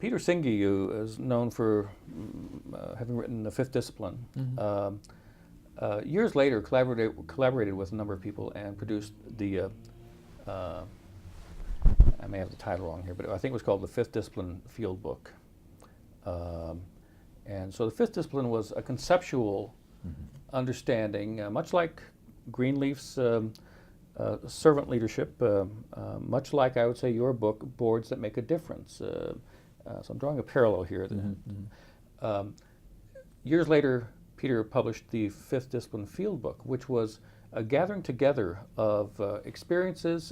Peter Senge, who is known for having written The Fifth Discipline, years later collaborated with a number of people and produced the, I may have the title wrong here, but I think it was called The Fifth Discipline Field Book. And so The Fifth Discipline was a conceptual understanding, much like Greenleaf's servant leadership, much like, I would say, your book, Boards That Make a Difference. So I'm drawing a parallel here. Years later, Peter published the Fifth Discipline Field Book, which was a gathering together of experiences,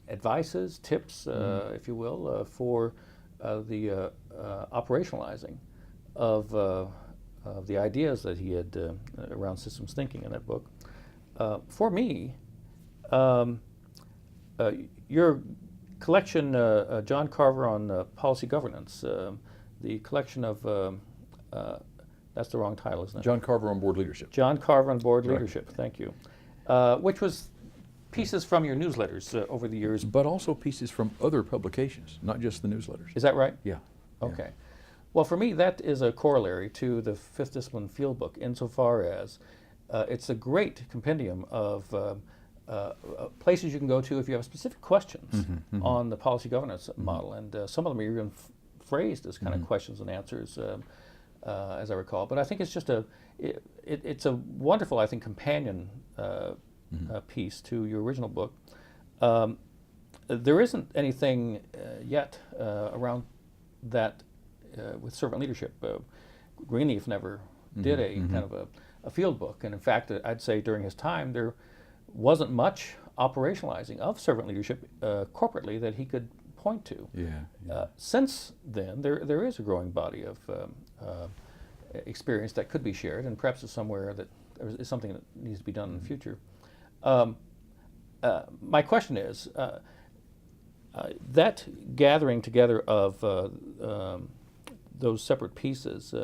advices, tips, if you will, for the operationalizing of the ideas that he had around systems thinking in that book. For me, your collection, John Carver on Policy Governance, the collection of, that's the wrong title, isn't it? John Carver on Board Leadership. John Carver on Board Right. Leadership, thank you. Which was pieces from your newsletters over the years. But also pieces from other publications, not just the newsletters. Is that right? Yeah. Okay. Well, for me, that is a corollary to the Fifth Discipline Field Book, insofar as it's a great compendium of places you can go to if you have specific questions on the policy governance model, and some of them are even phrased as kind of questions and answers, as I recall. But I think it's just it's a wonderful, I think, companion piece to your original book. There isn't anything yet around that with servant leadership. Greenleaf never did a kind of a field book, and in fact, I'd say during his time there wasn't much operationalizing of servant leadership corporately that he could point to. Since then, there is a growing body of experience that could be shared, and perhaps it's somewhere that is something that needs to be done in the future. My question is, that gathering together of those separate pieces,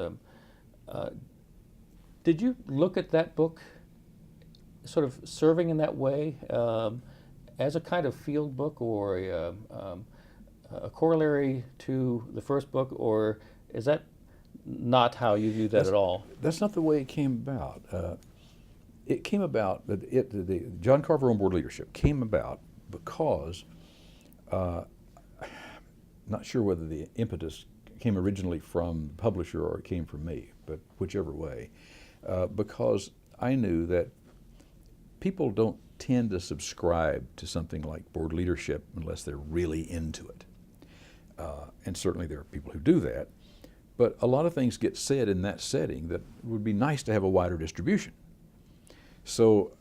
did you look at that book sort of serving in that way as a kind of field book, or a corollary to the first book, or is that not how you view that at all? That's not the way it came about. It came about, the John Carver on Board Leadership came about because, not sure whether the impetus came originally from the publisher or it came from me, but whichever way, because I knew that people don't tend to subscribe to something like board leadership unless they're really into it. And certainly there are people who do that, but a lot of things get said in that setting that would be nice to have a wider distribution. So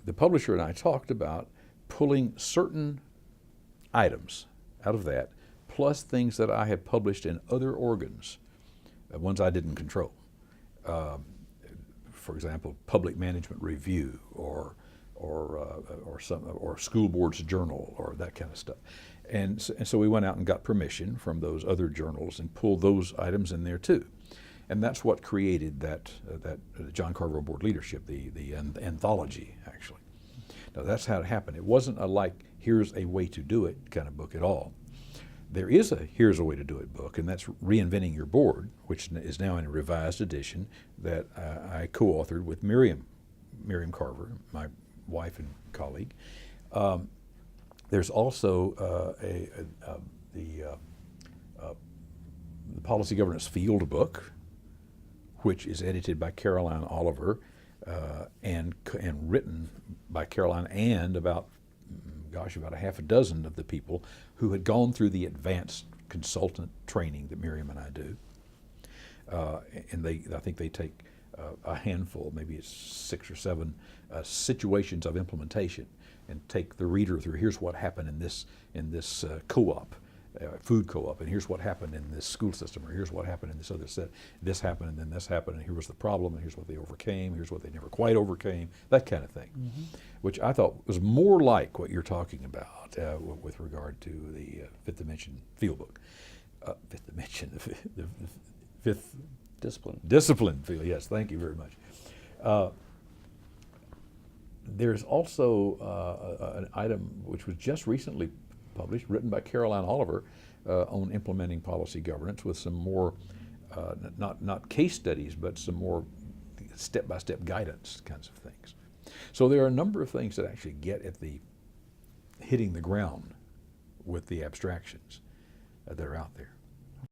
the publisher and I talked about pulling certain items out of that, plus things that I had published in other organs, ones I didn't control. For example, Public Management Review, or School Board's Journal, or that kind of stuff. And so we went out and got permission from those other journals and pulled those items in there too. And that's what created that John Carver Board Leadership, the anthology, actually. Now that's how it happened. It wasn't a like, here's a way to do it kind of book at all. There is a here's a way to do it book, and that's Reinventing Your Board, which is now in a revised edition that I co-authored with Miriam Carver, my wife and colleague. There's also the Policy Governance Field Book, which is edited by Caroline Oliver and written by Caroline and about a half a dozen of the people who had gone through the advanced consultant training that Miriam and I do. And I think they take a handful, maybe it's 6 or 7 situations of implementation, and take the reader through, here's what happened in this co-op, food co-op, and here's what happened in this school system, or here's what happened in this other set. This happened, and then this happened, and here was the problem, and here's what they overcame, here's what they never quite overcame, that kind of thing, which I thought was more like what you're talking about with regard to the Fifth Dimension Field Book. Fifth Dimension, the Fifth Discipline Field, yes, thank you very much. There's also an item which was just recently published, written by Caroline Oliver on implementing policy governance, with some more, not case studies, but some more step-by-step guidance kinds of things. So there are a number of things that actually get at the hitting the ground with the abstractions that are out there.